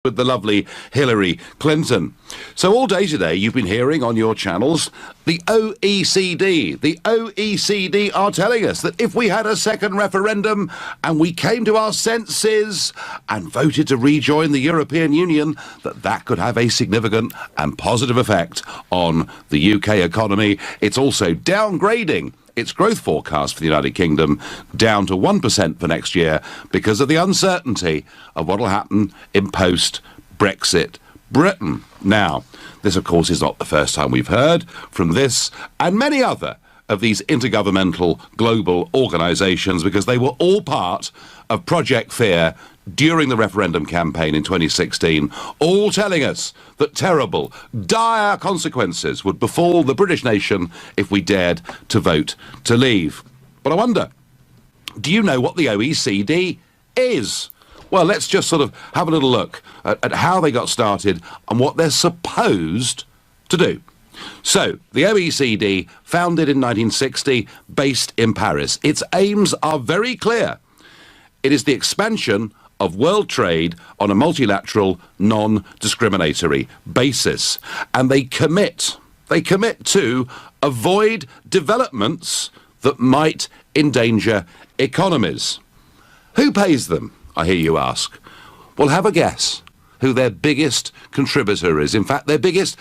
with the lovely Hillary Clinton. So all day today you've been hearing on your channels the OECD. The OECD are telling us that if we had a second referendum and we came to our senses and voted to rejoin the European Union, that could have a significant and positive effect on the UK economy. It's also downgrading its growth forecast for the United Kingdom down to 1% for next year because of the uncertainty of what will happen in post-Brexit Britain. Now, this, of course, is not the first time we've heard from this and many other of these intergovernmental global organisations because they were all part of Project Fear during the referendum campaign in 2016, all telling us that terrible, dire consequences would befall the British nation if we dared to vote to leave. But I wonder, do you know what the OECD is? Well, let's just sort of have a little look at how they got started and what they're supposed to do. So, the OECD, founded in 1960, based in Paris. Its aims are very clear. It is the expansion of world trade on a multilateral, non-discriminatory basis. And they commit to avoid developments that might endanger economies. Who pays them, I hear you ask? Well, have a guess who their biggest contributor is. In fact, their biggest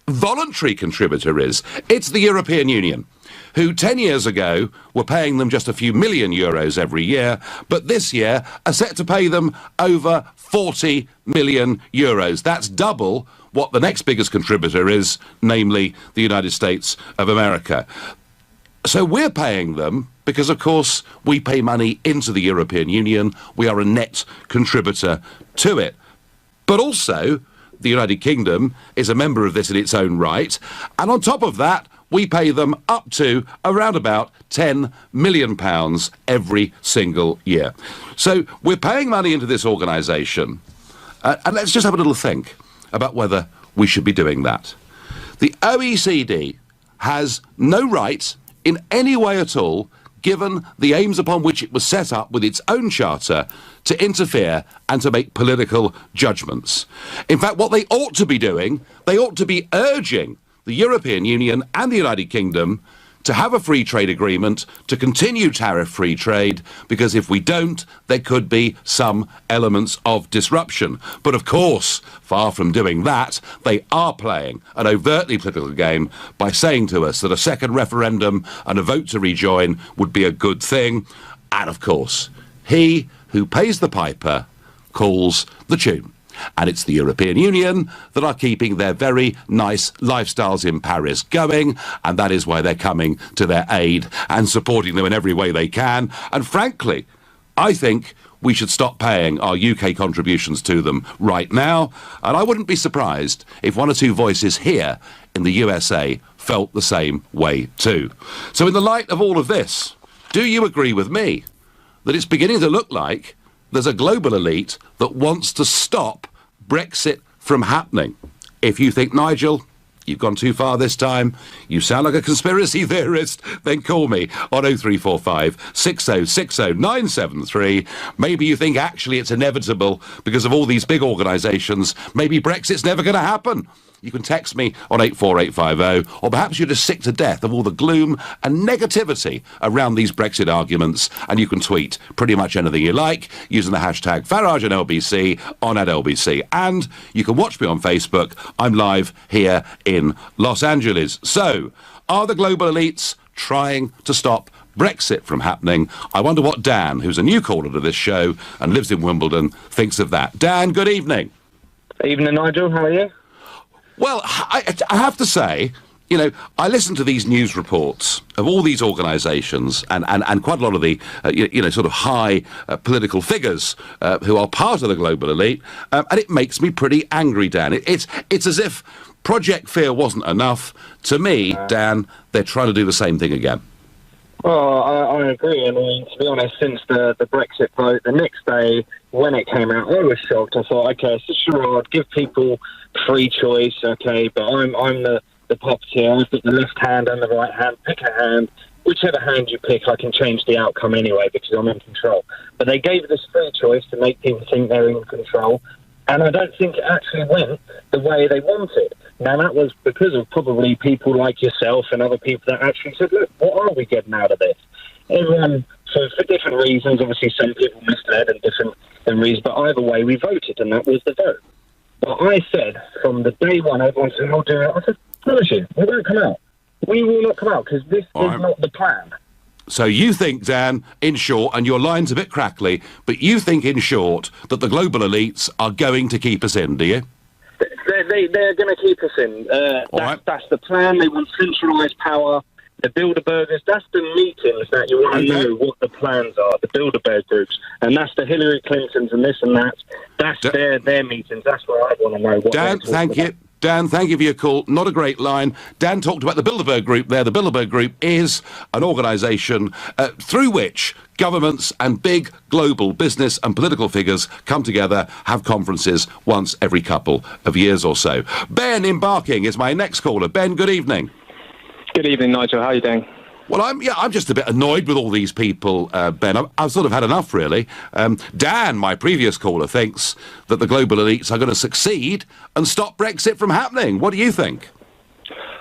voluntary contributor is. It's the European Union, who 10 years ago were paying them just a few million euros every year, but this year are set to pay them over 40 million euros. That's double what the next biggest contributor is, namely the United States of America. So we're paying them because, of course, we pay money into the European Union. We are a net contributor to it. But also, the United Kingdom is a member of this in its own right, and on top of that, we pay them up to around about £10 million every single year. So we're paying money into this organisation, and let's just have a little think about whether we should be doing that. The OECD has no right in any way at all, given the aims upon which it was set up with its own charter, to interfere and to make political judgments. In fact, what they ought to be doing, they ought to be urging the European Union and the United Kingdom to have a free trade agreement, to continue tariff-free trade, because if we don't, there could be some elements of disruption. But of course, far from doing that, they are playing an overtly political game by saying to us that a second referendum and a vote to rejoin would be a good thing. And of course, he who pays the piper calls the tune. And it's the European Union that are keeping their very nice lifestyles in Paris going, and that is why they're coming to their aid and supporting them in every way they can. And frankly, I think we should stop paying our UK contributions to them right now, and I wouldn't be surprised if one or two voices here in the USA felt the same way too. So in the light of all of this, do you agree with me that it's beginning to look like there's a global elite that wants to stop Brexit from happening? If you think, Nigel, you've gone too far this time, you sound like a conspiracy theorist, then call me on 0345 6060 973. Maybe you think actually it's inevitable because of all these big organisations. Maybe Brexit's never going to happen. You can text me on 84850, or perhaps you're just sick to death of all the gloom and negativity around these Brexit arguments, and you can tweet pretty much anything you like using the hashtag Farage and LBC on @LBC. And you can watch me on Facebook. I'm live here in Los Angeles. So, are the global elites trying to stop Brexit from happening? I wonder what Dan, who's a new caller to this show and lives in Wimbledon, thinks of that. Dan, good evening. Evening, Nigel. How are you? Well, I have to say, you know, I listen to these news reports of all these organisations and quite a lot of the, sort of high political figures who are part of the global elite, and it makes me pretty angry, Dan. It's as if Project Fear wasn't enough. To me, Dan, they're trying to do the same thing again. Well, I agree. I mean, to be honest, since the Brexit vote, the next day when it came out, I was shocked. I thought, okay, it's a charade, give people free choice, okay, but I'm the puppeteer. I've got the left hand and the right hand. Pick a hand. Whichever hand you pick, I can change the outcome anyway because I'm in control. But they gave this free choice to make people think they're in control. And I don't think it actually went the way they wanted. Now, that was because of probably people like yourself and other people that actually said, look, what are we getting out of this? Everyone, so for different reasons, obviously some people misled and different reasons, but either way we voted, and that was the vote. But I said, from the day one, everyone said, I'll do it. I said, promise you, we won't come out. We will not come out, because this is not the plan. So you think, Dan, in short, and your line's a bit crackly, but you think, in short, that the global elites are going to keep us in, do you? They're going to keep us in. That's the plan. They want centralised power. The Bilderbergers, that's the meetings that you want to know what the plans are, the Bilderberg groups. And that's the Hillary Clintons and this and that. That's their meetings. That's what I want to know. What Dan, thank you. Dan, thank you for your call. Not a great line. Dan talked about the Bilderberg Group there. The Bilderberg Group is an organisation through which governments and big global business and political figures come together, have conferences once every couple of years or so. Ben in Barking is my next caller. Ben, good evening. Good evening, Nigel. How are you doing? Well, I'm just a bit annoyed with all these people, Ben. I've sort of had enough, really. Dan, my previous caller, thinks that the global elites are going to succeed and stop Brexit from happening. What do you think?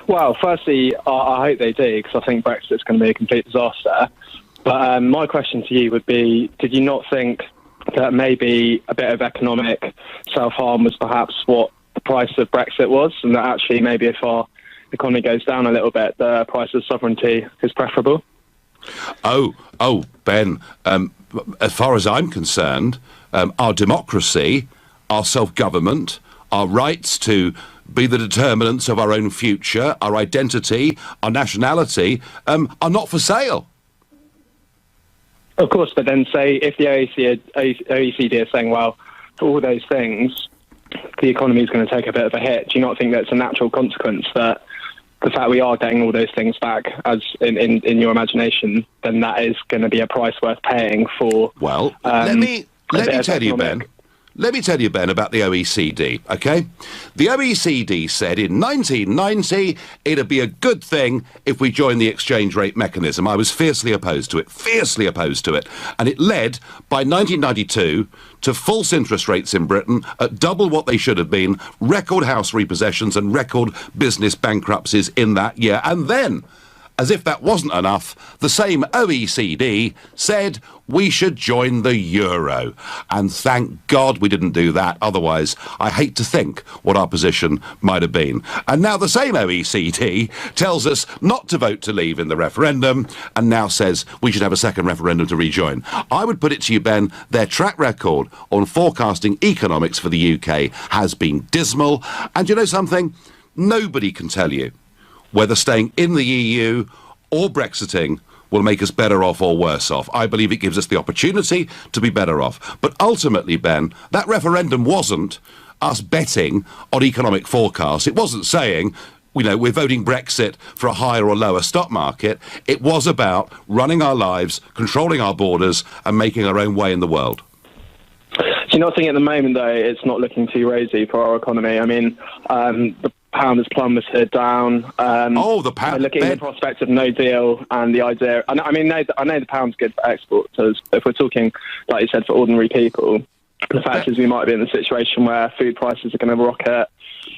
Well, firstly, I hope they do, because I think Brexit's going to be a complete disaster. But my question to you would be, did you not think that maybe a bit of economic self-harm was perhaps what the price of Brexit was, and that actually maybe if our economy goes down a little bit, the price of sovereignty is preferable? Oh, Ben, as far as I'm concerned, our democracy, our self-government, our rights to be the determinants of our own future, our identity, our nationality, are not for sale. Of course, but then say if the OECD is saying, well, for all those things, the economy is going to take a bit of a hit, do you not think that's a natural consequence that the fact we are getting all those things back, as in your imagination, then that is going to be a price worth paying for? Well, let me tell you, Ben. Let me tell you, Ben, about the OECD, OK? The OECD said in 1990 it'd be a good thing if we joined the exchange rate mechanism. I was fiercely opposed to it. And it led, by 1992, to false interest rates in Britain at double what they should have been, record house repossessions and record business bankruptcies in that year. And then, as if that wasn't enough, the same OECD said we should join the euro. And thank God we didn't do that. Otherwise, I hate to think what our position might have been. And now the same OECD tells us not to vote to leave in the referendum, and now says we should have a second referendum to rejoin. I would put it to you, Ben, their track record on forecasting economics for the UK has been dismal. And you know something? Nobody can tell you whether staying in the EU or Brexiting will make us better off or worse off. I believe it gives us the opportunity to be better off. But ultimately, Ben, that referendum wasn't us betting on economic forecasts. It wasn't saying, you know, we're voting Brexit for a higher or lower stock market. It was about running our lives, controlling our borders, and making our own way in the world. Do you not think at the moment, though, it's not looking too rosy for our economy? I mean, the pound has plummeted down. The pound. Looking at the prospect of no deal and the idea. I know the pound's good for exporters. But if we're talking, like you said, for ordinary people, the fact is we might be in a situation where food prices are going to rocket.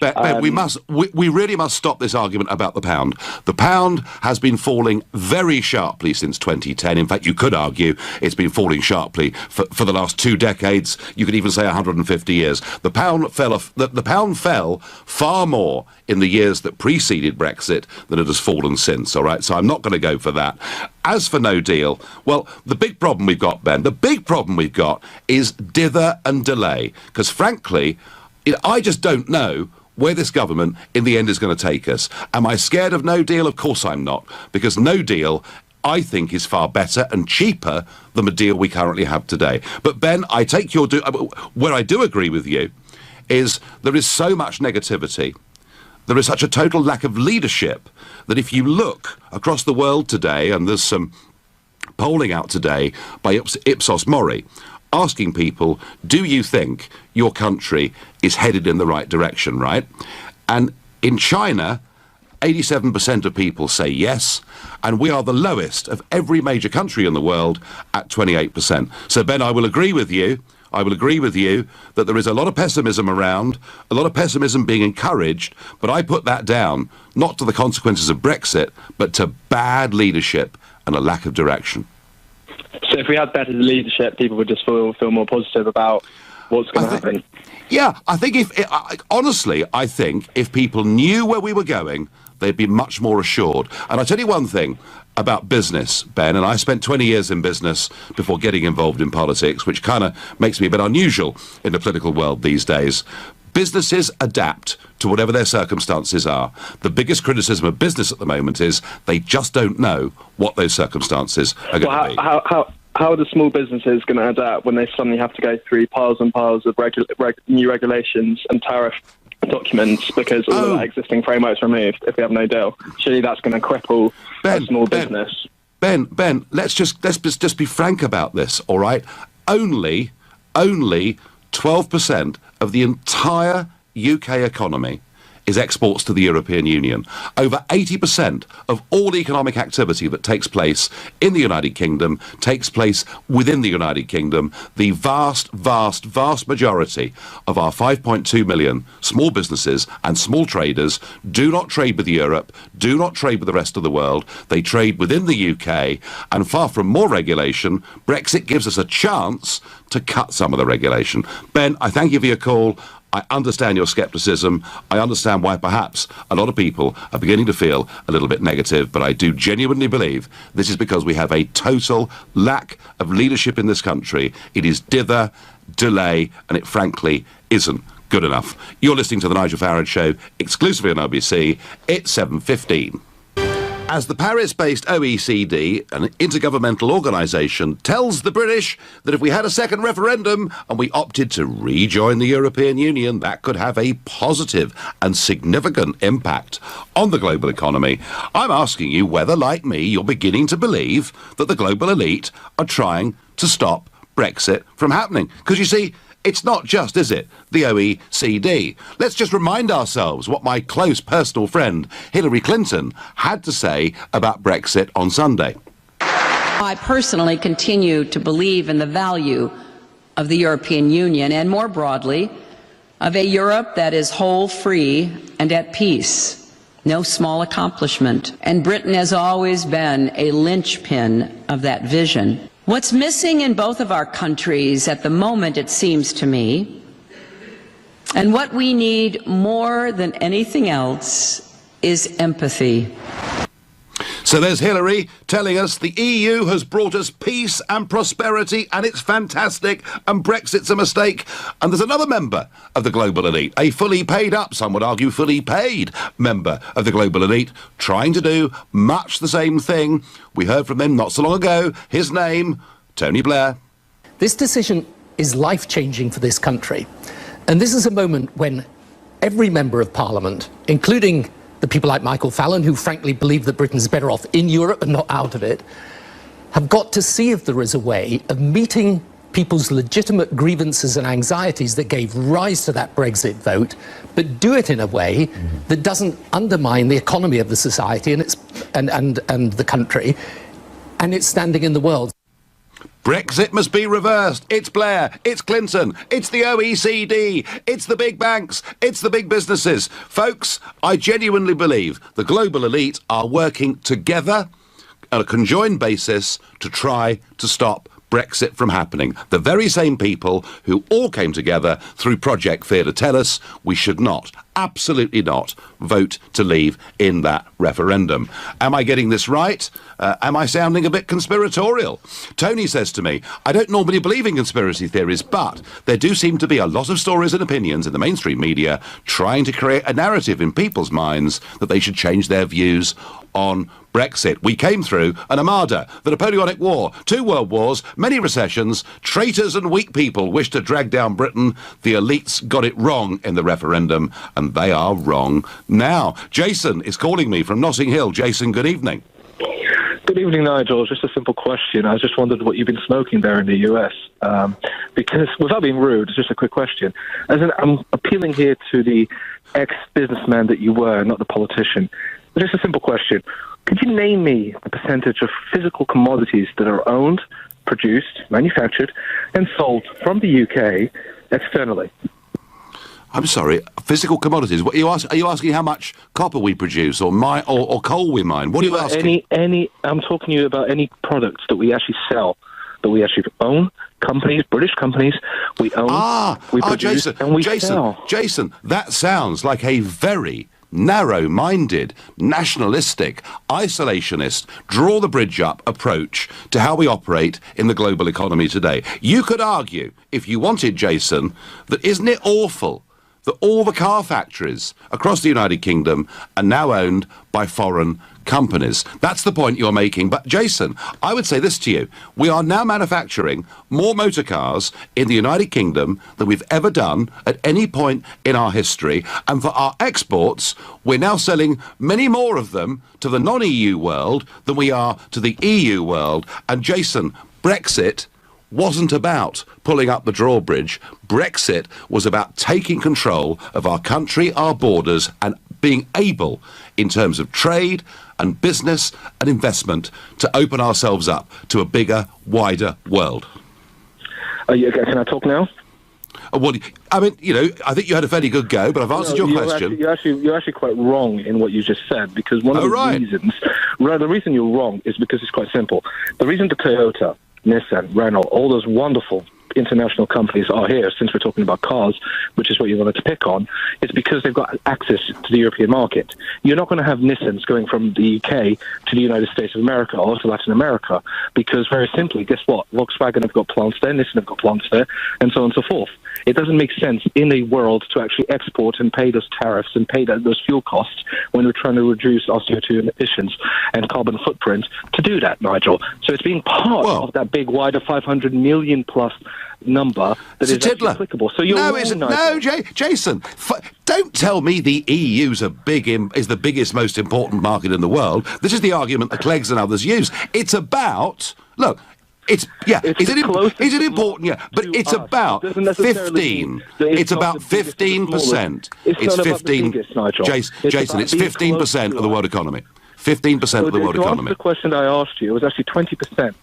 Ben, we really must stop this argument about the pound. The pound has been falling very sharply since 2010. In fact, you could argue it's been falling sharply for the last 2 decades. You could even say 150 years. The pound fell far more in the years that preceded Brexit than it has fallen since. All right, so I'm not going to go for that. As for no deal, well, the big problem we've got, Ben, is dither and delay. Because frankly, I just don't know where this government in the end is going to take us. Am I scared of no deal? Of course I'm not, because no deal, I think, is far better and cheaper than the deal we currently have today. But Ben, I take your where I do agree with you is there is so much negativity. There is such a total lack of leadership that if you look across the world today, and there's some polling out today by Ipsos Mori, asking people, do you think your country is headed in the right direction, right? And in China, 87% of people say yes, and we are the lowest of every major country in the world at 28%. So, Ben, I will agree with you. I will agree with you that there is a lot of pessimism around, a lot of pessimism being encouraged, but I put that down not to the consequences of Brexit, but to bad leadership and a lack of direction. So if we had better leadership, people would just feel more positive about what's going to happen. Yeah, I think honestly, I think if people knew where we were going, they'd be much more assured. And I tell you one thing about business, Ben, and I spent 20 years in business before getting involved in politics, which kind of makes me a bit unusual in the political world these days. Businesses adapt to whatever their circumstances are. The biggest criticism of business at the moment is they just don't know what those circumstances are going to be. How are the small businesses going to adapt when they suddenly have to go through piles and piles of new regulations and tariff documents because all of that existing framework's removed if we have no deal? Surely that's going to cripple a small business. Ben, let's just be frank about this, all right? Only 12% of the entire UK economy is exports to the European Union. Over 80% of all economic activity that takes place in the United Kingdom takes place within the United Kingdom. The vast majority of our 5.2 million small businesses and small traders do not trade with Europe, do not trade with the rest of the world. They trade within the UK, and far from more regulation, Brexit gives us a chance to cut some of the regulation. Ben, I thank you for your call. I understand your scepticism. I understand why perhaps a lot of people are beginning to feel a little bit negative, but I do genuinely believe this is because we have a total lack of leadership in this country. It is dither, delay, and it frankly isn't good enough. You're listening to The Nigel Farage Show, exclusively on RBC. It's 7:15. As the Paris-based OECD, an intergovernmental organisation, tells the British that if we had a second referendum and we opted to rejoin the European Union, that could have a positive and significant impact on the global economy. I'm asking you whether, like me, you're beginning to believe that the global elite are trying to stop Brexit from happening. Because you see, it's not just, is it, the OECD? Let's just remind ourselves what my close personal friend Hillary Clinton had to say about Brexit on Sunday. I personally continue to believe in the value of the European Union and, more broadly, of a Europe that is whole, free, and at peace. No small accomplishment. And Britain has always been a linchpin of that vision. What's missing in both of our countries at the moment, it seems to me, and what we need more than anything else, is empathy. So there's Hillary telling us the EU has brought us peace and prosperity and it's fantastic and Brexit's a mistake. And there's another member of the global elite, a fully paid up, some would argue fully paid member of the global elite, trying to do much the same thing. We heard from him not so long ago. His name, Tony Blair. This decision is life-changing for this country. And this is a moment when every member of Parliament, including the people like Michael Fallon, who frankly believe that Britain's better off in Europe and not out of it, have got to see if there is a way of meeting people's legitimate grievances and anxieties that gave rise to that Brexit vote, but do it in a way that doesn't undermine the economy of the society and the country and its standing in the world. Brexit must be reversed. It's Blair, it's Clinton, it's the OECD, it's the big banks, it's the big businesses. Folks, I genuinely believe the global elite are working together on a conjoined basis to try to stop Brexit from happening. The very same people who all came together through Project Fear to tell us we should not, absolutely not, vote to leave in that referendum. Am I getting this right? Am I sounding a bit conspiratorial? Tony says to me, I don't normally believe in conspiracy theories, but there do seem to be a lot of stories and opinions in the mainstream media trying to create a narrative in people's minds that they should change their views on Brexit. We came through an armada, the Napoleonic War, 2 world wars, many recessions, traitors and weak people wish to drag down Britain. The elites got it wrong in the referendum, and they are wrong now. Jason is calling me from Notting Hill. Jason, good evening. Good evening, Nigel. Just a simple question. I just wondered what you've been smoking there in the US. Because, without being rude, it's just a quick question. I'm appealing here to the ex-businessman that you were, not the politician. But just a simple question. Could you name me the percentage of physical commodities that are owned, produced, manufactured, and sold from the UK externally. I'm sorry, physical commodities. What are you asking how much copper we produce or mine or coal we mine? What are you asking? I'm talking to you about any products that we actually sell, that we actually own. Companies, British companies, we own, we produce, and we sell. Jason, that sounds like a very narrow-minded, nationalistic, isolationist, draw the bridge up approach to how we operate in the global economy today. You could argue, if you wanted, Jason, that isn't it awful that all the car factories across the United Kingdom are now owned by foreign companies. That's the point you're making. But, Jason, I would say this to you. We are now manufacturing more motor cars in the United Kingdom than we've ever done at any point in our history. And for our exports, we're now selling many more of them to the non-EU world than we are to the EU world. And, Jason, Brexit wasn't about pulling up the drawbridge. Brexit was about taking control of our country, our borders, and being able, in terms of trade and business and investment, to open ourselves up to a bigger, wider world. Can I talk now? Well, I mean, I think you had a fairly good go, but I've answered your question. You're actually quite wrong in what you just said, because one of the reasons... Well, the reason you're wrong is because it's quite simple. The reason the Toyota, Nissan, Renault, all those wonderful international companies are here, since we're talking about cars, which is what you wanted to pick on, is because they've got access to the European market. You're not going to have Nissans going from the UK to the United States of America or to Latin America, because very simply, guess what? Volkswagen have got plants there, Nissan have got plants there, and so on and so forth. It doesn't make sense in a world to actually export and pay those tariffs and pay those fuel costs when we're trying to reduce our CO2 emissions and carbon footprint to do that, Nigel. So it's being part of that big, wider 500 million plus number that is actually applicable. So you're Jason, don't tell me the EU's is the biggest, most important market in the world. This is the argument that Cleggs and others use. It's about, look, is it important? Yeah, but it's about 15. It's about 15%. It's 15. Jason, it's 15% of the world economy. 15% of the world economy. The question I asked you was actually 20%,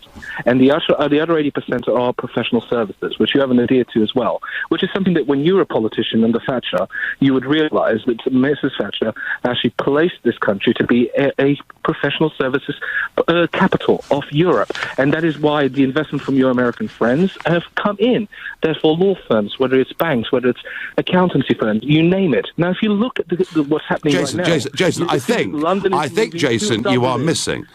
and the other 80% are professional services, which you haven't adhered to as well, which is something that when you were a politician under Thatcher, you would realise that Mrs. Thatcher actually placed this country to be a professional services capital of Europe, and that is why the investment from your American friends have come in. Therefore, law firms, whether it's banks, whether it's accountancy firms, you name it. Now, if you look at what's happening right now... Jason, I think, Jason, you are missing.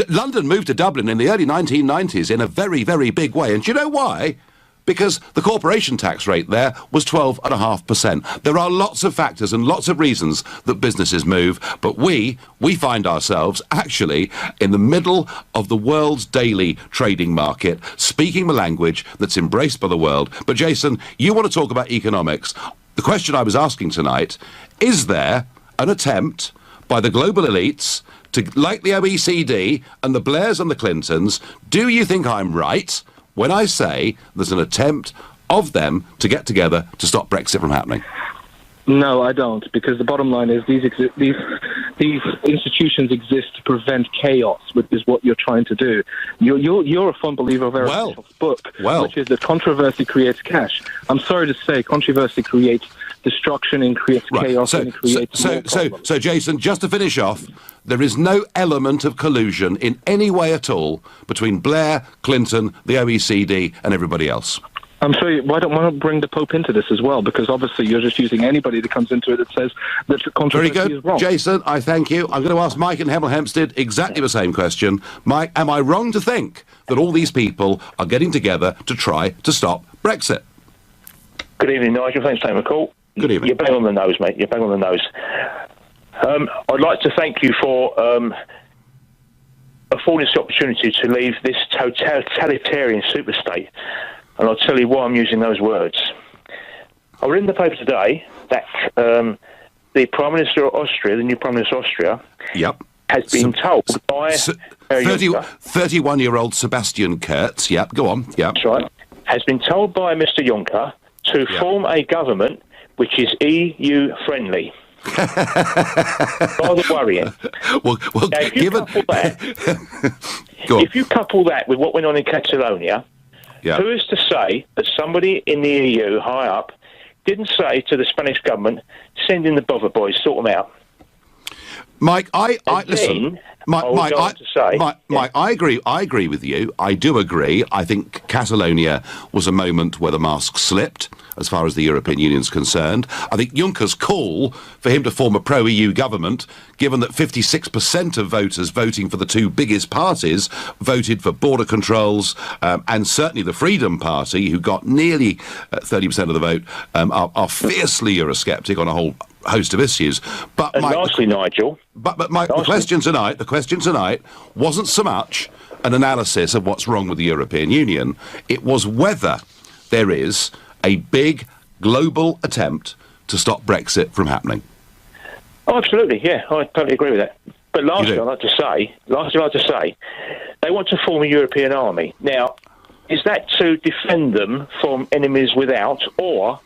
London moved to Dublin in the early 1990s in a very, very big way. And do you know why? Because the corporation tax rate there was 12.5%. There are lots of factors and lots of reasons that businesses move, but we find ourselves actually in the middle of the world's daily trading market, speaking the language that's embraced by the world. But Jason, you want to talk about economics. The question I was asking tonight, is there an attempt by the global elites to, like the OECD and the Blairs and the Clintons, do you think I'm right when I say there's an attempt of them to get together to stop Brexit from happening? No, I don't, because the bottom line is these institutions exist to prevent chaos, which is what you're trying to do. You're a fond believer of Aristotle's book, which is that controversy creates cash. I'm sorry to say, controversy creates destruction and creates chaos and creates more problems. So, Jason, just to finish off, there is no element of collusion in any way at all between Blair, Clinton, the OECD, and everybody else. I'm sorry, why don't bring the Pope into this as well? Because obviously you're just using anybody that comes into it that says that the controversy is wrong. Jason, I thank you. I'm going to ask Mike in Hemel Hempstead exactly the same question. Mike, am I wrong to think that all these people are getting together to try to stop Brexit? Good evening, Nigel. Thanks for taking the call. Good evening. You're bang on the nose, mate. You're bang on the nose. I'd like to thank you for affording us the opportunity to leave this totalitarian superstate. And I'll tell you why I'm using those words. I read in the paper today that the Prime Minister of Austria, the new Prime Minister of Austria, has been told by 31-year-old Sebastian Kurz, go on, That's right, has been told by Mr. Juncker to form a government which is EU-friendly. Rather worrying. Well, Now, if you couple that with what went on in Catalonia, Yeah. who is to say that somebody in the EU high up didn't say to the Spanish government, send in the bother boys, sort them out? Mike, listen. Mike, I agree with you. I do agree. I think Catalonia was a moment where the mask slipped, as far as the European Union's concerned. I think Juncker's call for him to form a pro-EU government, given that 56% of voters voting for the two biggest parties voted for border controls, and certainly the Freedom Party, who got nearly 30% of the vote, are fiercely Eurosceptic on a whole host of issues. And lastly, Nigel. But Mike, the question tonight wasn't so much an analysis of what's wrong with the European Union. It was whether there is a big global attempt to stop Brexit from happening. Oh, absolutely, yeah, I totally agree with that. But lastly, I'd like to say, they want to form a European army. Now, is that to defend them from enemies without, or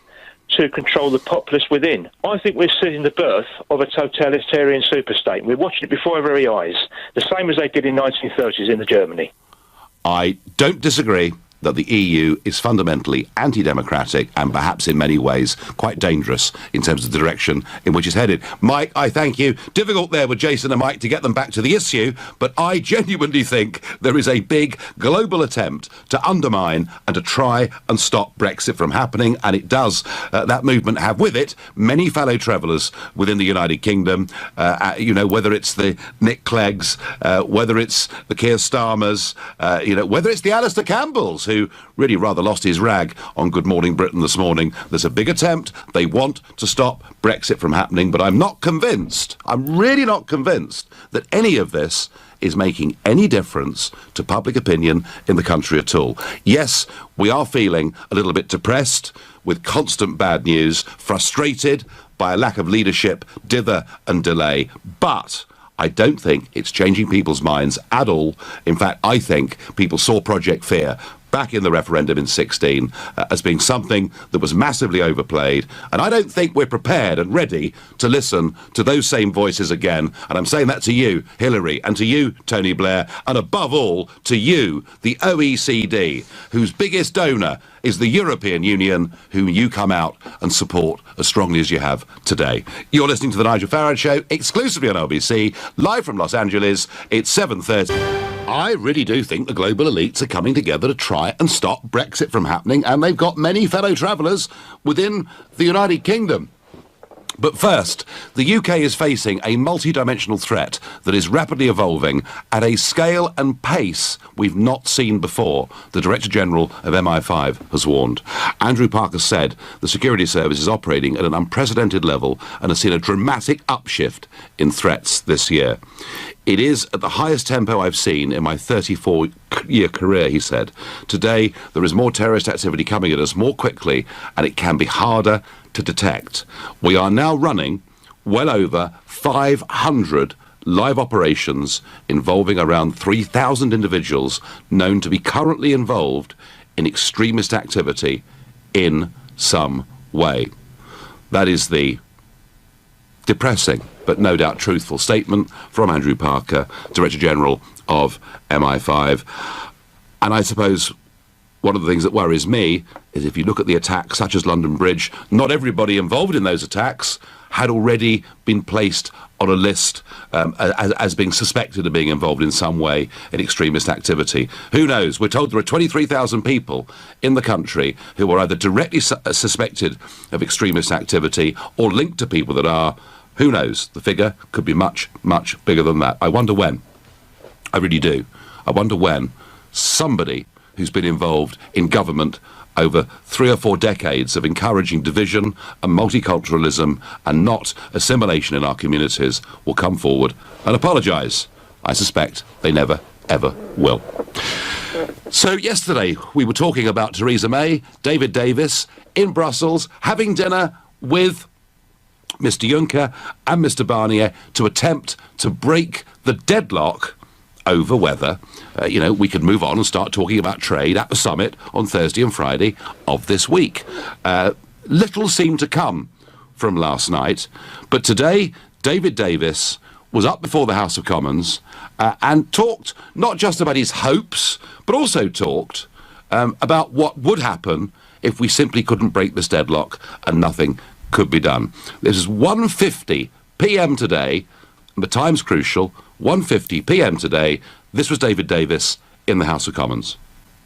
to control the populace within? I think we're seeing the birth of a totalitarian superstate. We're watching it before our very eyes, the same as they did in 1930s in Germany. I don't disagree that the EU is fundamentally anti-democratic and perhaps in many ways quite dangerous in terms of the direction in which it's headed. Mike, I thank you. Difficult there with Jason and Mike to get them back to the issue, but I genuinely think there is a big global attempt to undermine and to try and stop Brexit from happening, and it does, that movement, have with it many fellow travellers within the United Kingdom, whether it's the Nick Cleggs, whether it's the Keir Starmers, whether it's the Alistair Campbells, who really rather lost his rag on Good Morning Britain this morning. There's a big attempt. They want to stop Brexit from happening, but I'm really not convinced that any of this is making any difference to public opinion in the country at all. Yes, we are feeling a little bit depressed with constant bad news, frustrated by a lack of leadership, dither and delay, but I don't think it's changing people's minds at all. In fact, I think people saw Project Fear back in the referendum in 16 as being something that was massively overplayed, and I don't think we're prepared and ready to listen to those same voices again. And I'm saying that to you, Hillary, and to you, Tony Blair, and above all to you, the OECD, whose biggest donor is the European Union, whom you come out and support as strongly as you have today. You're listening to The Nigel Farage Show, exclusively on LBC, live from Los Angeles. It's 7:30. I really do think the global elites are coming together to try and stop Brexit from happening, and they've got many fellow travellers within the United Kingdom. But first, the UK is facing a multi-dimensional threat that is rapidly evolving at a scale and pace we've not seen before, the Director General of MI5 has warned. Andrew Parker said the security service is operating at an unprecedented level and has seen a dramatic upshift in threats this year. It is at the highest tempo I've seen in my 34-year career, he said. Today, there is more terrorist activity coming at us more quickly, and it can be harder to detect. We are now running well over 500 live operations involving around 3,000 individuals known to be currently involved in extremist activity in some way. That is the depressing but no doubt truthful statement from Andrew Parker, Director General of MI5. And I suppose one of the things that worries me is if you look at the attacks such as London Bridge, not everybody involved in those attacks had already been placed on a list as being suspected of being involved in some way in extremist activity. Who knows? We're told there are 23,000 people in the country who are either directly suspected of extremist activity or linked to people that are. Who knows? The figure could be much, much bigger than that. I wonder when. I really do. I wonder when somebody who's been involved in government over 3 or 4 decades of encouraging division and multiculturalism and not assimilation in our communities will come forward and apologise. I suspect they never, ever will. So yesterday we were talking about Theresa May, David Davis in Brussels, having dinner with Mr Juncker and Mr Barnier to attempt to break the deadlock over whether, we could move on and start talking about trade at the summit on Thursday and Friday of this week. Little seemed to come from last night. But today, David Davis was up before the House of Commons and talked not just about his hopes, but also talked about what would happen if we simply couldn't break this deadlock and nothing could be done. This is 1:50 p.m. today, and the time's crucial, 1:50 p.m. today. This was David Davis in the House of Commons.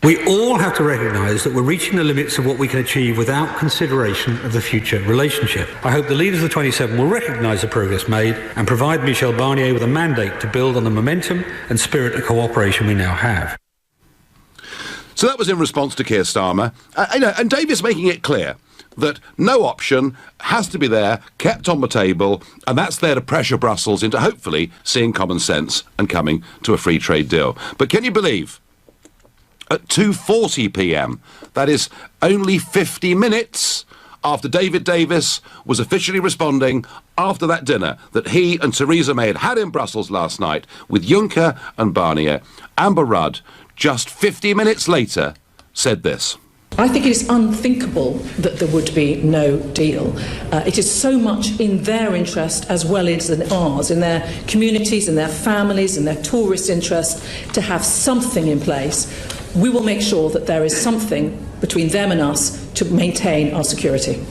We all have to recognise that we're reaching the limits of what we can achieve without consideration of the future relationship. I hope the leaders of the 27 will recognise the progress made and provide Michel Barnier with a mandate to build on the momentum and spirit of cooperation we now have. So that was in response to Keir Starmer. And Davis making it clear that no option has to be there, kept on the table, and that's there to pressure Brussels into hopefully seeing common sense and coming to a free trade deal. But can you believe, at 2:40 p.m, that is only 50 minutes after David Davis was officially responding after that dinner that he and Theresa May had in Brussels last night with Juncker and Barnier, Amber Rudd, just 50 minutes later, said this. I think it is unthinkable that there would be no deal. It is so much in their interest as well as in ours, in their communities, in their families, in their tourist interest, to have something in place. We will make sure that there is something between them and us to maintain our security.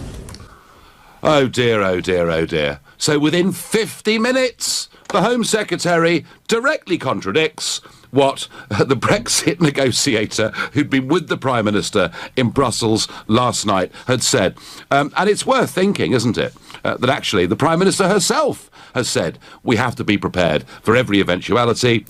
Oh dear, oh dear, oh dear. So within 50 minutes, the Home Secretary directly contradicts what the Brexit negotiator who'd been with the Prime Minister in Brussels last night had said. And it's worth thinking, isn't it, that actually the Prime Minister herself has said we have to be prepared for every eventuality.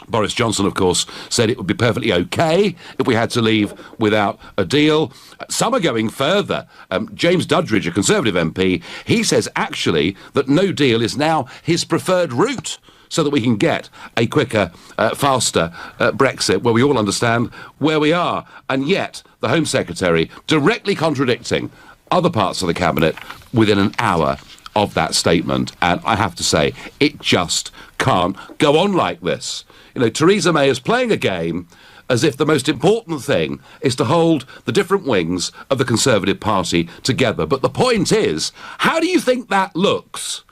Boris Johnson, of course, said it would be perfectly OK if we had to leave without a deal. Some are going further. James Duddridge, a Conservative MP, he says actually that no deal is now his preferred route so that we can get a quicker, faster Brexit where we all understand where we are. And yet, the Home Secretary directly contradicting other parts of the Cabinet within an hour of that statement. And I have to say, it just can't go on like this. You know, Theresa May is playing a game as if the most important thing is to hold the different wings of the Conservative Party together. But the point is, how do you think that looks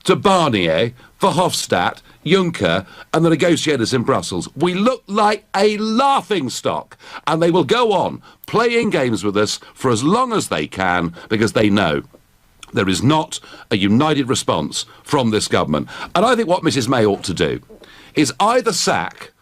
to Barnier, Verhofstadt, Juncker and the negotiators in Brussels? We look like a laughingstock, and they will go on playing games with us for as long as they can because they know there is not a united response from this government. And I think what Mrs May ought to do is either sack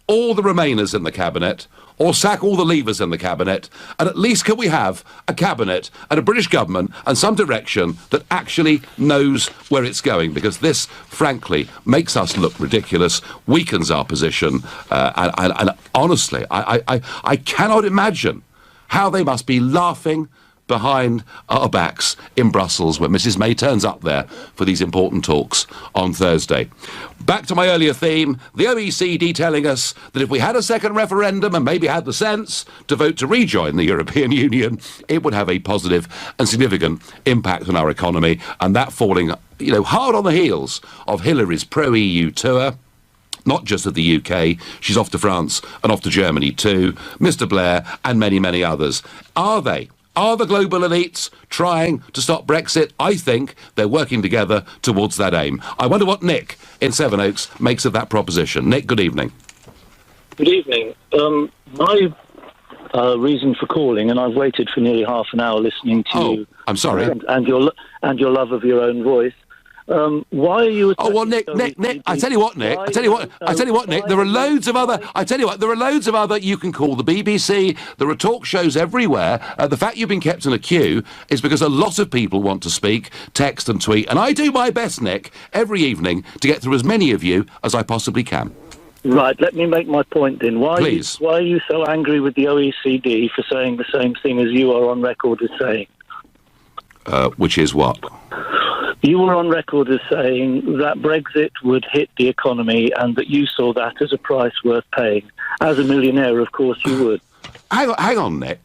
all the Remainers in the Cabinet or sack all the Leavers in the Cabinet, and at least can we have a Cabinet and a British government and some direction that actually knows where it's going, because this, frankly, makes us look ridiculous, weakens our position, and honestly, I cannot imagine how they must be laughing behind our backs in Brussels when Mrs May turns up there for these important talks on Thursday. Back to my earlier theme, the OECD telling us that if we had a second referendum and maybe had the sense to vote to rejoin the European Union, it would have a positive and significant impact on our economy, and that falling, you know, hard on the heels of Hillary's pro-EU tour. Not just of the UK, she's off to France and off to Germany too, Mr Blair and many, many others. Are the global elites trying to stop Brexit? I think they're working together towards that aim. I wonder what Nick in Sevenoaks makes of that proposition. Nick, good evening. Good evening. My reason for calling, and I've waited for nearly half an hour listening to you. I'm sorry. And your love of your own voice. Why are you? Oh well, Nick. I tell you what, Nick. There are loads of other. There are loads of other. You can call the BBC. There are talk shows everywhere. The fact you've been kept in a queue is because a lot of people want to speak, text and tweet, and I do my best, Nick, every evening to get through as many of you as I possibly can. Right. Let me make my point then. Please. Why are you so angry with the OECD for saying the same thing as you are on record as saying? Which is what? You were on record as saying that Brexit would hit the economy and that you saw that as a price worth paying. As a millionaire, of course, you would. Hang on, Nick.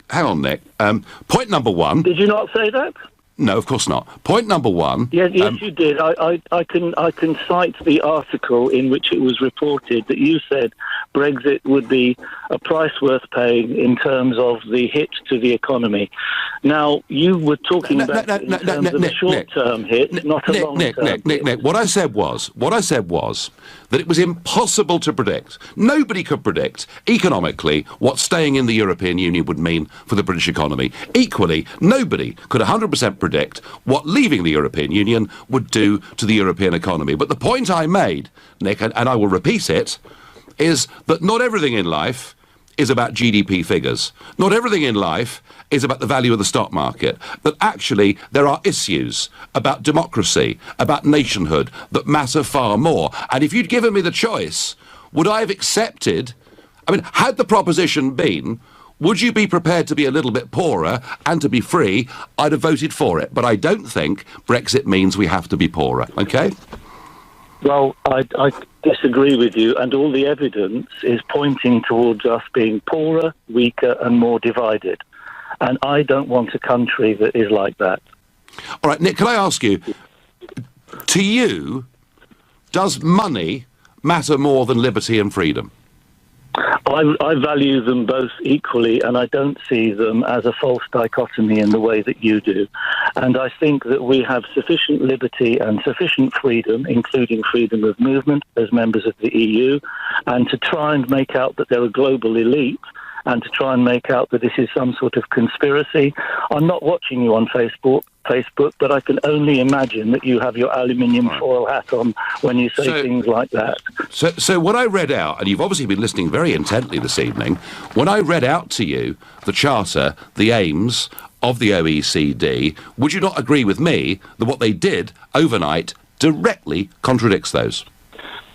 Point number one. Did you not say that? No, of course not. Point number one. Yes, you did. I can cite the article in which it was reported that you said Brexit would be a price worth paying in terms of the hit to the economy. Now, you were talking about it in terms of a short-term hit, not a long-term hit. Nick, what I said was that it was impossible to predict. Nobody could predict economically what staying in the European Union would mean for the British economy. Equally, nobody could 100% predict what leaving the European Union would do to the European economy. But the point I made, Nick, and I will repeat it, is that not everything in life is about GDP figures. Not everything in life is about the value of the stock market. That actually there are issues about democracy, about nationhood, that matter far more. And if you'd given me the choice, would I have accepted... I mean, had the proposition been, would you be prepared to be a little bit poorer and to be free, I'd have voted for it. But I don't think Brexit means we have to be poorer, OK? Well, I disagree with you, and all the evidence is pointing towards us being poorer, weaker and more divided. And I don't want a country that is like that. All right, Nick, can I ask you, to you, does money matter more than liberty and freedom? I value them both equally, and I don't see them as a false dichotomy in the way that you do. And I think that we have sufficient liberty and sufficient freedom, including freedom of movement as members of the EU, and to try and make out that they're a global elite and to try and make out that this is some sort of conspiracy. I'm not watching you on Facebook, but I can only imagine that you have your aluminium foil hat on when you say things like that. So when I read out, and you've obviously been listening very intently this evening, when I read out to you the Charter, the aims of the OECD, would you not agree with me that what they did overnight directly contradicts those?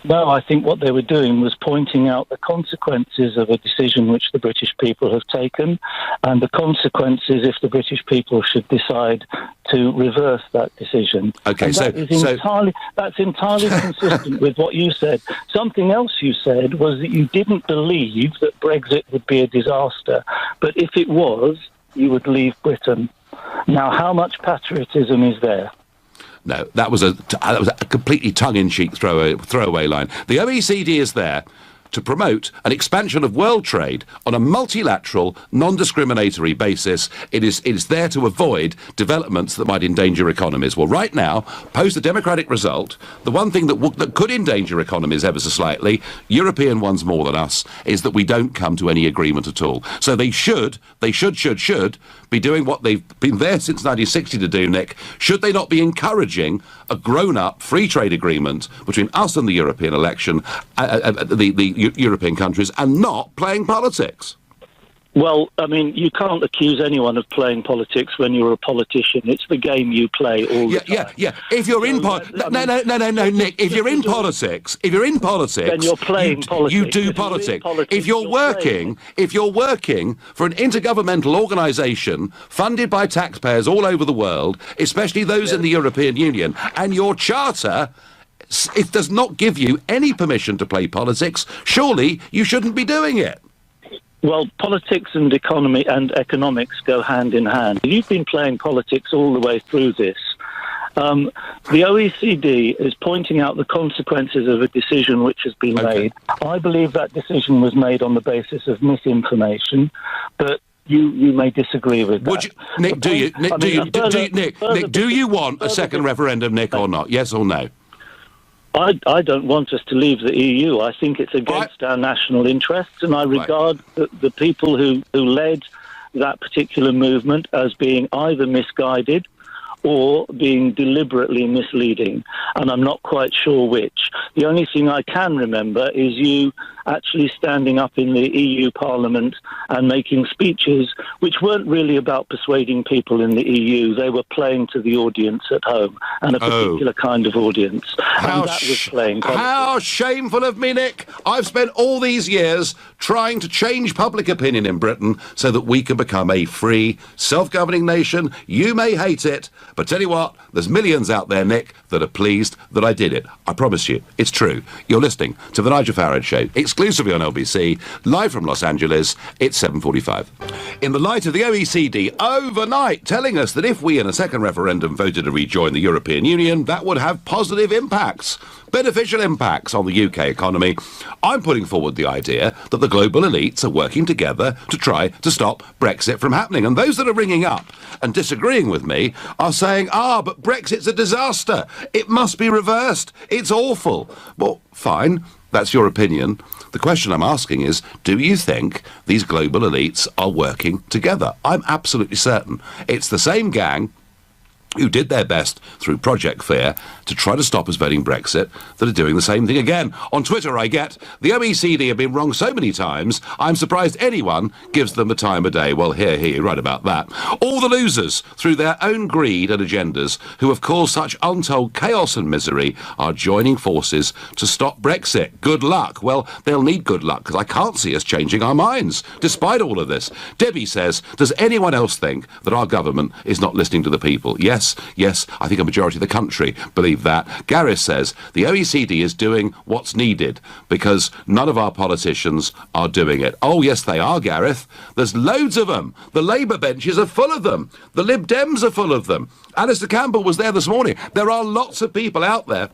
No, I think what they were doing was pointing out the consequences of a decision which the British people have taken, and the consequences if the British people should decide to reverse that decision. Okay, and that's entirely consistent with what you said. Something else you said was that you didn't believe that Brexit would be a disaster, but if it was, you would leave Britain. Now, how much patriotism is there? No, that was a completely tongue-in-cheek throwaway line. The OECD is there to promote an expansion of world trade on a multilateral, non-discriminatory basis. It is there to avoid developments that might endanger economies. Well, right now, post the democratic result, the one thing that could endanger economies ever so slightly, European ones more than us, is that we don't come to any agreement at all. So they should be doing what they've been there since 1960 to do, Nick. Should they not be encouraging a grown-up free trade agreement between us and the European election, the European countries, and not playing politics? Well, I mean, you can't accuse anyone of playing politics when you're a politician. It's the game you play all the time. Yeah. If you're in politics, no, Nick. If you're in politics, then you're playing politics. You do politics. If you're working for an intergovernmental organisation funded by taxpayers all over the world, especially those in the European Union, and your charter, it does not give you any permission to play politics, surely you shouldn't be doing it. Well, politics and economy and economics go hand in hand. You've been playing politics all the way through this. The OECD is pointing out the consequences of a decision which has been made. I believe that decision was made on the basis of misinformation, but you may disagree with that. Nick, do you want a second referendum, Nick, or not? Yes or no? I don't want us to leave the EU. I think it's against our national interests, and I regard the people who led that particular movement as being either misguided or being deliberately misleading, and I'm not quite sure which. The only thing I can remember is you actually standing up in the EU Parliament and making speeches which weren't really about persuading people in the EU. They were playing to the audience at home, and a particular kind of audience. And that was playing politics. How shameful of me, Nick. I've spent all these years trying to change public opinion in Britain so that we can become a free, self-governing nation. You may hate it, but tell you what, there's millions out there, Nick, that are pleased that I did it. I promise you. you. It's true. You're listening to The Nigel Farage Show, exclusively on LBC, live from Los Angeles. It's 7:45. In the light of the OECD overnight telling us that if we in a second referendum voted to rejoin the European Union, that would have positive impacts, beneficial impacts on the UK economy, I'm putting forward the idea that the global elites are working together to try to stop Brexit from happening. And those that are ringing up and disagreeing with me are saying, but Brexit's a disaster. It must be reversed. It's awful. Well, fine. That's your opinion. The question I'm asking is, do you think these global elites are working together? I'm absolutely certain. It's the same gang who did their best through Project Fear to try to stop us voting Brexit that are doing the same thing again. On Twitter, I get, the OECD have been wrong so many times, I'm surprised anyone gives them the time of day. Well, here, you're right about that. All the losers, through their own greed and agendas, who have caused such untold chaos and misery, are joining forces to stop Brexit. Good luck. Well, they'll need good luck, because I can't see us changing our minds, despite all of this. Debbie says, does anyone else think that our government is not listening to the people? Yes, I think a majority of the country believe that. Gareth says the OECD is doing what's needed because none of our politicians are doing it. Oh, yes, they are, Gareth. There's loads of them. The Labour benches are full of them. The Lib Dems are full of them. Alistair Campbell was there this morning. There are lots of people out there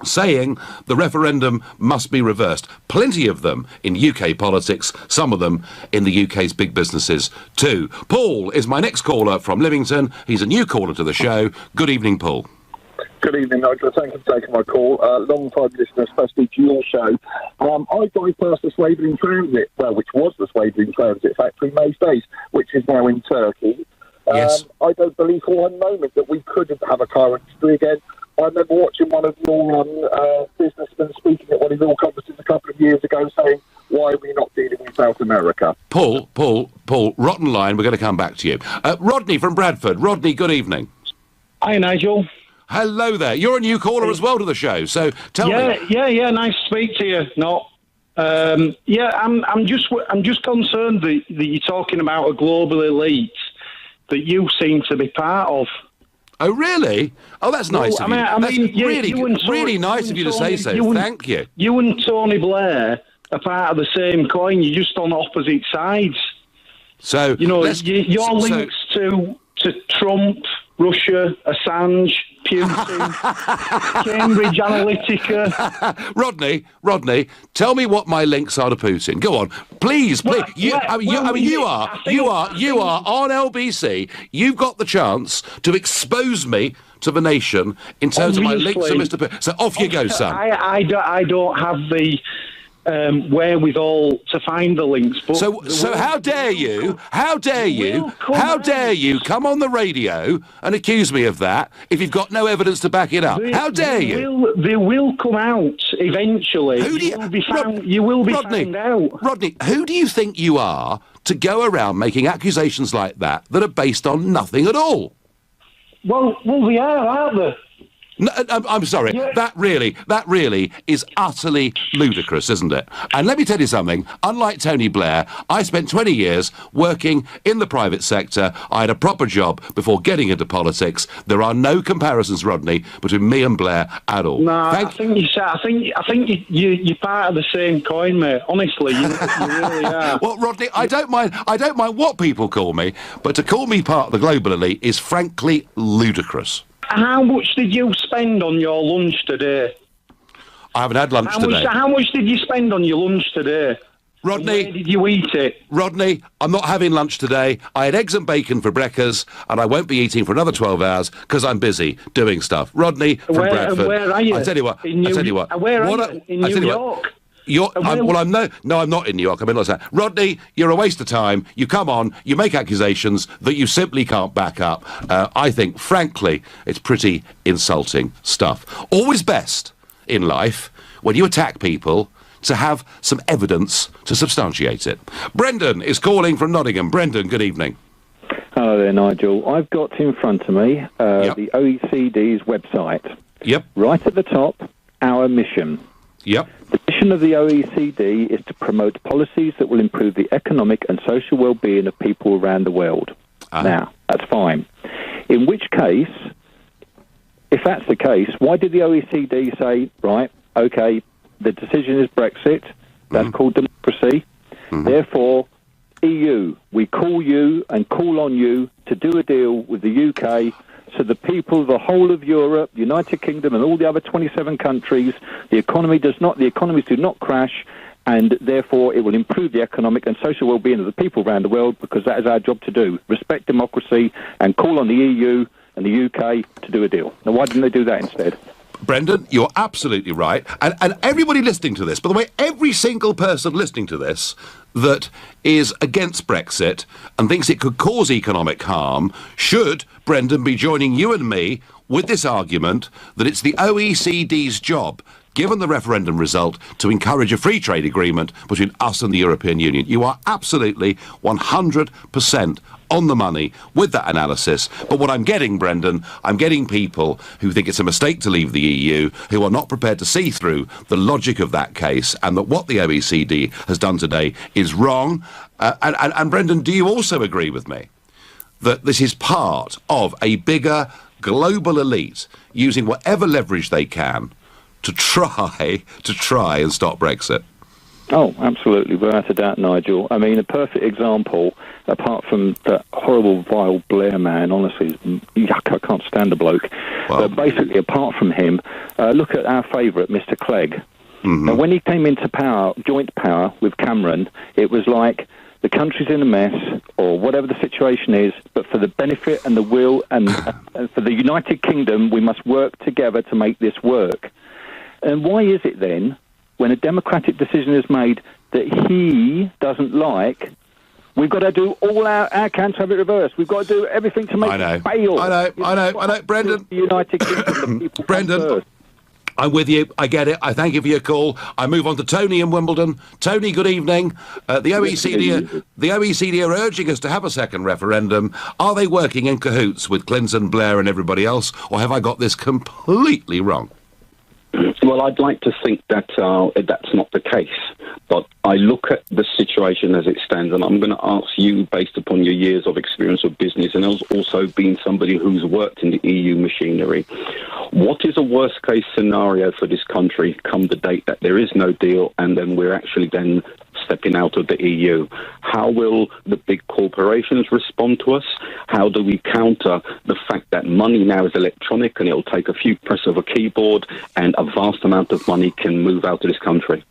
saying the referendum must be reversed. Plenty of them in UK politics, some of them in the UK's big businesses too. Paul is my next caller from Livingston. He's a new caller to the show. Good evening, Paul. Good evening, Nigel. Thank you for taking my call. Long-time listener, especially to your show. I bypassed the slavery in transit, which was the slavery in transit factory, May Days, which is now in Turkey. Yes. I don't believe for one moment that we could have a car industry again. I remember watching one of your businessmen speaking at one of your conferences a couple of years ago saying, why are we not dealing with South America? Paul, rotten line, we're going to come back to you. Rodney from Bradford. Rodney, good evening. Hi, Nigel. Hello there. You're a new caller as well to the show, so tell me. Yeah, nice to speak to you. I'm just concerned that you're talking about a global elite that you seem to be part of. Oh, really? Oh, that's nice of you. That's really nice of you to say so. Thank you. You and Tony Blair are part of the same coin. You're just on opposite sides. So, your links to Trump, Russia, Assange, Putin, Cambridge Analytica. Rodney, tell me what my links are to Putin. Go on, please. You are on LBC. You've got the chance to expose me to the nation in terms of my links to Mr. Putin. So off you go, son. I don't have the wherewithal to find the links. But so how dare you come on the radio and accuse me of that if you've got no evidence to back it up? How dare you? They will come out eventually. You will be found out. Rodney, who do you think you are to go around making accusations like that are based on nothing at all? Well, they are, aren't they? No, I'm sorry. Yeah. That really is utterly ludicrous, isn't it? And let me tell you something. Unlike Tony Blair, I spent 20 years working in the private sector. I had a proper job before getting into politics. There are no comparisons, Rodney, between me and Blair at all. No, I think you're part of the same coin, mate. Honestly, you really are. Well, Rodney, I don't mind what people call me, but to call me part of the global elite is frankly ludicrous. How much did you spend on your lunch today? I haven't had lunch today. How much did you spend on your lunch today? Rodney, where did you eat it? Rodney, I'm not having lunch today. I had eggs and bacon for breakfast, and I won't be eating for another 12 hours because I'm busy doing stuff. Rodney from Bradford. Where are you? I tell you what. Where are you? In New York? I'm not in New York. I'm in Los Angeles. Rodney, you're a waste of time. You come on, you make accusations that you simply can't back up. I think, frankly, it's pretty insulting stuff. Always best in life, when you attack people, to have some evidence to substantiate it. Brendan is calling from Nottingham. Brendan, good evening. Hello there, Nigel. I've got in front of me the OECD's website. Yep. Right at the top, our mission. Yep. The mission of the OECD is to promote policies that will improve the economic and social well-being of people around the world. Now, that's fine. In which case, if that's the case, why did the OECD say, right, okay, the decision is Brexit. That's called democracy. Therefore, EU, we call you and call on you to do a deal with the UK so the people, the whole of Europe, the United Kingdom and all the other 27 countries, the economies do not crash, and therefore it will improve the economic and social well-being of the people around the world, because that is our job to do. Respect democracy and call on the EU and the UK to do a deal. Now, why didn't they do that instead? Brendan, you're absolutely right. And everybody listening to this, by the way, every single person listening to this that is against Brexit and thinks it could cause economic harm should, Brendan, be joining you and me with this argument that it's the OECD's job, given the referendum result, to encourage a free trade agreement between us and the European Union. You are absolutely 100% on the money with that analysis. But what I'm getting, Brendan, I'm getting people who think it's a mistake to leave the EU, who are not prepared to see through the logic of that case, and that what the OECD has done today is wrong. And Brendan, do you also agree with me that this is part of a bigger global elite using whatever leverage they can to try and stop Brexit? Oh, absolutely, without a doubt, Nigel. I mean, a perfect example, apart from that horrible, vile Blair man, honestly, yuck, I can't stand the bloke. Well, but basically, apart from him, look at our favourite, Mr. Clegg. Now, when he came into power, joint power with Cameron, it was like the country's in a mess, or whatever the situation is, but for the benefit and the will and for the United Kingdom, we must work together to make this work. And why is it then, when a democratic decision is made that he doesn't like, we've got to do all our can to have it reversed. We've got to do everything to make it fail. I know, Brendan. The United Kingdom, Brendan, I'm with you. I get it. I thank you for your call. I move on to Tony in Wimbledon. Tony, good evening. The OECD are urging us to have a second referendum. Are they working in cahoots with Clinton, Blair and everybody else, or have I got this completely wrong? Well, I'd like to think that that's not the case. But I look at the situation as it stands, and I'm going to ask you, based upon your years of experience of business, and also being somebody who's worked in the EU machinery, what is a worst-case scenario for this country come the date that there is no deal and then we're actually then stepping out of the EU? How will the big corporations respond to us? How do we counter the fact that money now is electronic and it'll take a few press of a keyboard and a vast amount of money can move out of this country?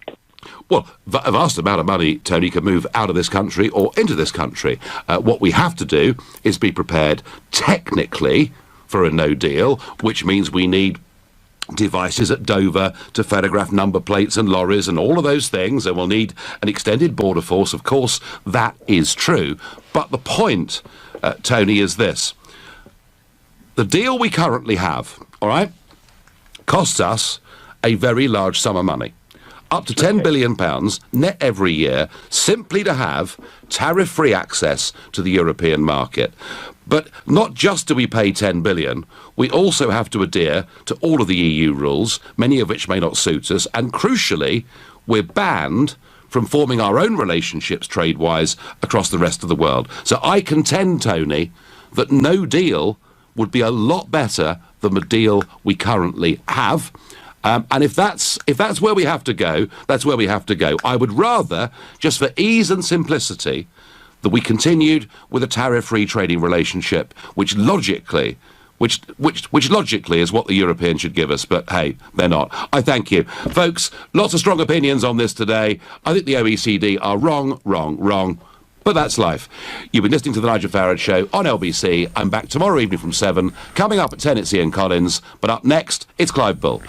Well, a vast amount of money, Tony, can move out of this country or into this country. What we have to do is be prepared technically for a no deal, which means we need devices at Dover to photograph number plates and lorries and all of those things, and we'll need an extended border force. Of course, that is true. But the point, Tony, is this. The deal we currently have, all right, costs us a very large sum of money. Up to £10 billion net every year, simply to have tariff-free access to the European market. But not just do we pay $10 billion, we also have to adhere to all of the EU rules, many of which may not suit us, and crucially, we're banned from forming our own relationships trade-wise across the rest of the world. So I contend, Tony, that no deal would be a lot better than the deal we currently have. And if that's where we have to go, that's where we have to go. I would rather, just for ease and simplicity, that we continued with a tariff-free trading relationship, which logically is what the Europeans should give us, but hey, they're not. I thank you. Folks, lots of strong opinions on this today. I think the OECD are wrong. But that's life. You've been listening to The Nigel Farage Show on LBC. I'm back tomorrow evening from 7. Coming up at 10, it's Ian Collins. But up next, it's Clive Bull.